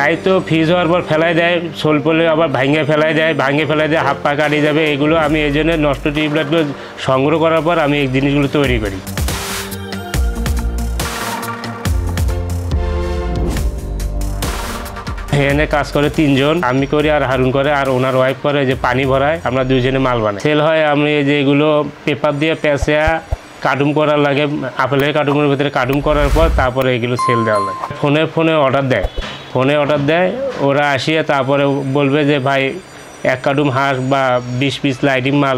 তাই তো ফ্রিজ হওয়ার পর ফেলাই দেয়, সোল পড়লে আবার ভাঙে ফেলাই দেয়, হাত পা কাটিয়ে যাবে। এগুলো আমি এই জন্য নষ্ট টিউবলাইটগুলো সংগ্রহ করার পর আমি এই জিনিসগুলো তৈরি করি। এখানে কাজ করে 3 জন, আমি করি আর হারুন করে, আর ওনার ওয়াইফ করে। যে পানি ভরায়, আমরা 2 জনে মাল বানাই। সেল হয় আমি যেগুলো পেপার দিয়ে পেঁচা কার্টুন করার লাগে, আপেলের কার্টুনের ভিতরে কার্টুন করার পর তারপরে এগুলো সেল দেওয়া লাগে। ফোনে অর্ডার দেয়, ওরা আসিয়ে তারপরে বলবে যে ভাই 1 কার্টুন হাঁস বা 20 পিস লাইটিং মাল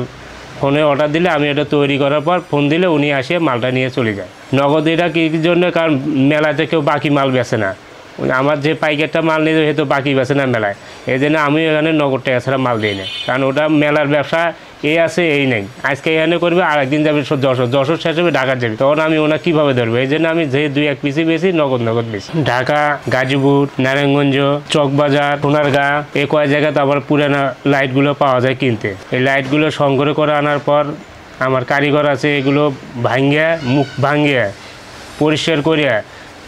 ফোনে অর্ডার দিলে আমি এটা তৈরি করার পর ফোন দিলে উনি আসিয়ে মালটা নিয়ে চলে যায়। নগদ এটা কী জন্য? কারণ মেলাতে কেউ বাকি মাল বেচে না, আমার যে পাইকারটা মাল নিয়ে হয়তো বাকি বেছে না মেলায়, এই জন্য আমি এখানে নগদ টাকা ছাড়া মাল দিই না। কারণ ওটা মেলার ব্যবসা এই আছে এই নেই, আজকে এখানে করবে আর একদিন যাবে যশোর শেষ হবে ঢাকার যাবে, তখন আমি ওনা কীভাবে ধরবো? এই জন্য আমি যে 2-1 পিসই বেশি নগদ বেশি। ঢাকা, গাজীপুর, নারায়ণগঞ্জ, চকবাজার, সোনারগাঁ এই কয়েক জায়গায় তো আবার পুরানো লাইটগুলো পাওয়া যায় কিনতে। এই লাইটগুলো সংগ্রহ করে আনার পর আমার কারিগর আছে, এগুলো মুখ ভাঙিয়ে পরিষ্কার করিয়া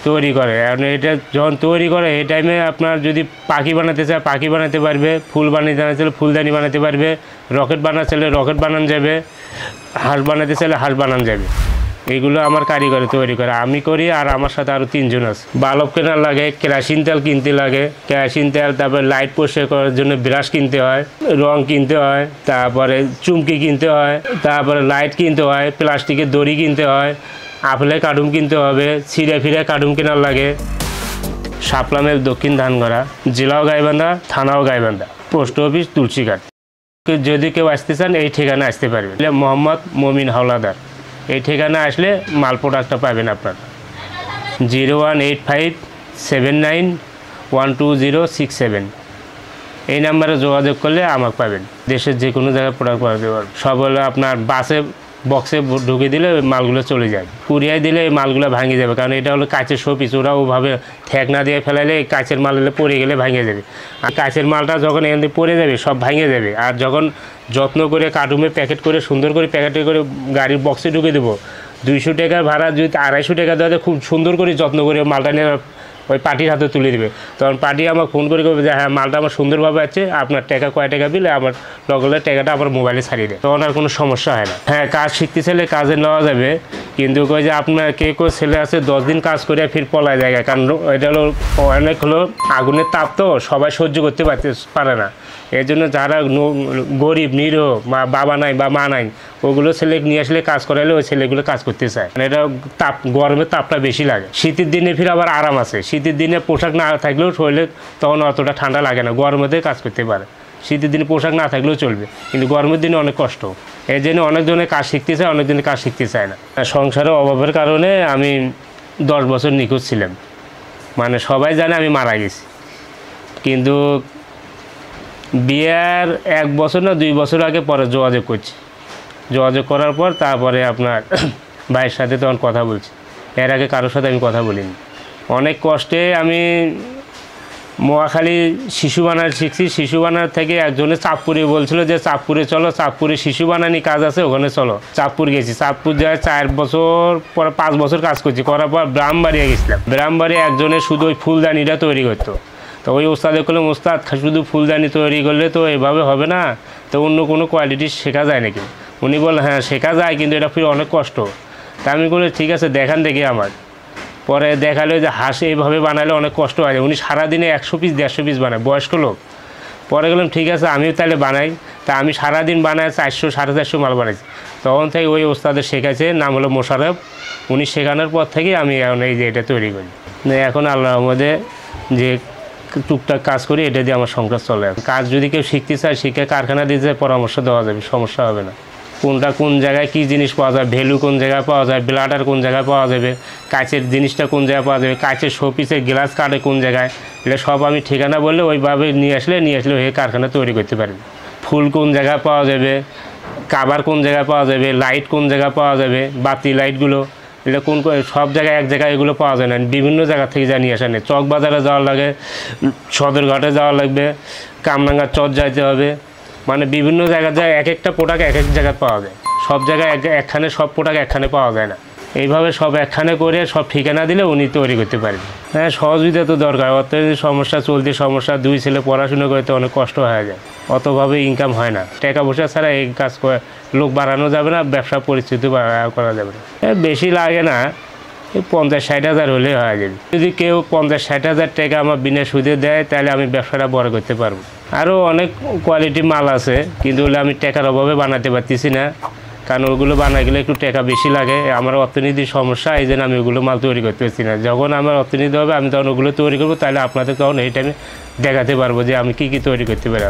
তৈরি করে। আর এটা যখন তৈরি করে এই টাইমে আপনার যদি পাখি বানাতে চায় পাখি বানাতে পারবে, ফুল বানাতে চাইলে ফুলদানি বানাতে পারবে, রকেট বানাতে চাইলে রকেট বানানো যাবে, হাঁস বানাতে চাইলে হাঁস বানানো যাবে। এইগুলো আমার কারিগরে তৈরি করে, আমি করি। আর আমার সাথে আরও 3 জন আছে। বাল্ব কেনার লাগে, কেরোসিন তেল কিনতে লাগে, তারপরে লাইট পরিষ্কার করার জন্য ব্রাশ কিনতে হয়, রং কিনতে হয়, তারপরে চুমকি কিনতে হয়, তারপরে লাইট কিনতে হয়, প্লাস্টিকের দড়ি কিনতে হয়, আপেলের কার্টুন কিনতে হবে, ছিঁড়ে কার্টুন কেনার লাগে। সাপলামের দক্ষিণ ধানগড়া, জেলাও গাইবান্ধা, থানাও গাইবান্ধা, পোস্ট অফিস তুলসীঘাট। যদি কেউ আসতে চান এই ঠিকানা আসতে পারবেন। মোহাম্মদ মমিন হাওলাদার, এই ঠিকানা আসলে মাল প্রোডাক্টটা পাবেন আপনারা। 01857912067 এই নাম্বারে যোগাযোগ করলে আমাকে পাবেন। দেশের যে কোনো জায়গায় প্রোডাক্ট পাওয়া পারবেন। সব হলো আপনার বক্সে ঢুকে দিলে মালগুলো চলে যায়, কুরিয়ায় দিলে এই মালগুলো ভাঙে যাবে। কারণ এটা হলো কাঁচের শোপিস, ওরা ওভাবে ঠেক না দিয়ে ফেলাইলে কাঁচের মাল হলে পড়ে গেলে ভাঙে যাবে। আর কাঁচের মালটা যখন এখান থেকে পড়ে যাবে সব ভাঙে যাবে। আর যখন যত্ন করে কার্টুনে প্যাকেট করে সুন্দর করে প্যাকেটে করে গাড়ির বক্সে ঢুকে দেবো, 200 টাকার ভাড়া যদি 250 টাকা দেওয়া খুব সুন্দর করে যত্ন করে মালটা নিয়ে ওই পার্টির হাতে তুলে দেবে। তখন পার্টি আমাকে ফোন করে বলবে যে হ্যাঁ মালটা আমার সুন্দরভাবে আছে, আপনার টাকা কয় টাকা বিলে আমার লগলের টাকাটা আমার মোবাইলে ছাড়িয়ে দেয়, তখন আর কোনো সমস্যা হয় না। হ্যাঁ, কাজ শিখতে চাইলে কাজে নেওয়া যাবে, কিন্তু কই যে আপনার কেউ ছেলে আছে 10 দিন কাজ করে ফির পলায় জায়গায়। কারণ এটা হলো অনেক হলো আগুনের তাপ, তো সবাই সহ্য করতে পারে না। এর জন্য যারা গরিব নিরীহ বাবা নাই বা মা নাই, ওগুলো ছেলে নিয়ে আসলে কাজ করাইলে ওই ছেলেগুলো কাজ করতে চায়। এটা গরমের তাপটা বেশি লাগে। শীতের দিনে ফির আবার আরাম আছে, শীতের দিনে পোশাক না থাকলেও শরীরে তখন অতটা ঠান্ডা লাগে না, গরমেতে কাজ করতে পারে। শীতের দিনে পোশাক না থাকলেও চলবে, কিন্তু গরমের দিনে অনেক কষ্ট। এই জন্য অনেকজনে কাজ শিখতে চায়, অনেকজনে কাজ শিখতে চায় না। সংসারের অভাবের কারণে আমি 10 বছর নিখোঁজ ছিলাম, মানে সবাই জানে আমি মারা গেছি। কিন্তু বিয়ার 1 বছর না 2 বছর আগে পরে যোগাযোগ করছি। যোগাযোগ করার পর তারপরে আপনার ভাইয়ের সাথে তখন কথা বলছি, এর আগে কারোর সাথে আমি কথা বলিনি। অনেক কষ্টে আমি মহাখালী শিশু বানার শিখছি। শিশু বানার থেকে একজনে চাঁদপুরে বলছিল যে চাঁদপুরে চলো, চাঁদপুরে শিশু বানানি কাজ আছে, ওখানে চলো। চাঁদপুর গেছি, চাঁদপুর যায় 4 বছর পরে 5 বছর কাজ করছি। করার পর ব্রাহ্মবাড়িয়া গেছিলাম। ব্রাহ্মবাড়িয়া একজনে শুধু ওই ফুলদানিটা তৈরি করতো। তো ওই ওস্তাদে করলাম, ওস্তাদ শুধু ফুলদানি তৈরি করলে তো এভাবে হবে না, তো অন্য কোনো কোয়ালিটি শেখা যায় নাকি? উনি বললেন হ্যাঁ শেখা যায়, কিন্তু এটা ফির অনেক কষ্ট। তা আমি বলি ঠিক আছে দেখান দেখি আমার। পরে দেখালো যে হাঁস এইভাবে বানালে অনেক কষ্ট হয়। উনি সারাদিনে 100 পিস 150 পিস বানায়, বয়স্ক লোক। পরে গেলাম ঠিক আছে আমিও তাহলে বানাই। তা আমি সারাদিন বানাই 400 450 মাল বানাইছি। তখন থেকে ওই ওস্তাদের শেখাইছে, নাম হলো মোশারফ। উনি শেখানোর পর থেকে আমি এখন এই যে এটা তৈরি করি। এখন আল্লাহর মধ্যে যে টুকটাক কাজ করি, এটা দিয়ে আমার সংসার চলে। কাজ যদি কেউ শিখতে চায় শিখে কারখানা দিয়ে পরামর্শ দেওয়া যাবে, সমস্যা হবে না। কোনটা কোন জায়গায় কী জিনিস পাওয়া যায়, ভ্যালু কোন জায়গায় পাওয়া যায়, ব্লাডার কোন জায়গায় পাওয়া যাবে, কাচের জিনিসটা কোন জায়গায় পাওয়া যাবে, কাচের শোপিসের গ্লাস কাটে কোন জায়গায়, এটা সব আমি ঠিকানা বললে ওইভাবে নিয়ে আসলে ওই কারখানা তৈরি করতে পারবে। ফুল কোন জায়গায় পাওয়া যাবে, কাভার কোন জায়গায় পাওয়া যাবে, লাইট কোন জায়গায় পাওয়া যাবে, বাতি লাইটগুলো এটা কোন সব জায়গায় এক জায়গায় এগুলো পাওয়া যায় না, বিভিন্ন জায়গা থেকে জানিয়ে আসা নেই। চক বাজারে যাওয়া লাগে, সদরঘাটে যাওয়া লাগবে, কামরাঙ্গার চর যাইতে হবে, মানে বিভিন্ন জায়গায় যায় এক একটা প্রোডাক্ট এক এক জায়গায় পাওয়া যায়। সব জায়গায় একখানে সব প্রোডাক্ট একখানে পাওয়া যায় না। এইভাবে সব একখানে করে সব ঠিকানা দিলে উনি তৈরি করতে পারবেন। হ্যাঁ, সহযোগিতা তো দরকার। অর্থনৈতিক সমস্যা, চলতি সমস্যা, 2 ছেলে পড়াশুনো করতে অনেক কষ্ট হয়ে যায়, অতভাবে ইনকাম হয় না। টাকা পয়সা ছাড়া এই কাজ লোক বাড়ানো যাবে না, ব্যবসা পরিস্থিতি করা যাবে না। বেশি লাগে না, 50-60 হাজার হলে হয়ে যাবে। যদি কেউ 50-60 হাজার টাকা আমার বিনা সুদে দেয় তাহলে আমি ব্যবসাটা বড় করতে পারবো। আরও অনেক কোয়ালিটি মাল আছে, কিন্তু ওগুলো আমি টাকার অভাবে বানাতে পারতেছি না, কারণ ওগুলো বানাই গেলে একটু টাকা বেশি লাগে। আমার অর্থনীতির সমস্যা, এই জন্য আমি ওগুলো মাল তৈরি করতে পারছি না। যখন আমার অর্থনীতি হবে আমি তখন ওগুলো তৈরি করবো, তাহলে আপনাদের তখন এই টাইমে দেখাতে পারবো যে আমি কী কী তৈরি করতে পারি।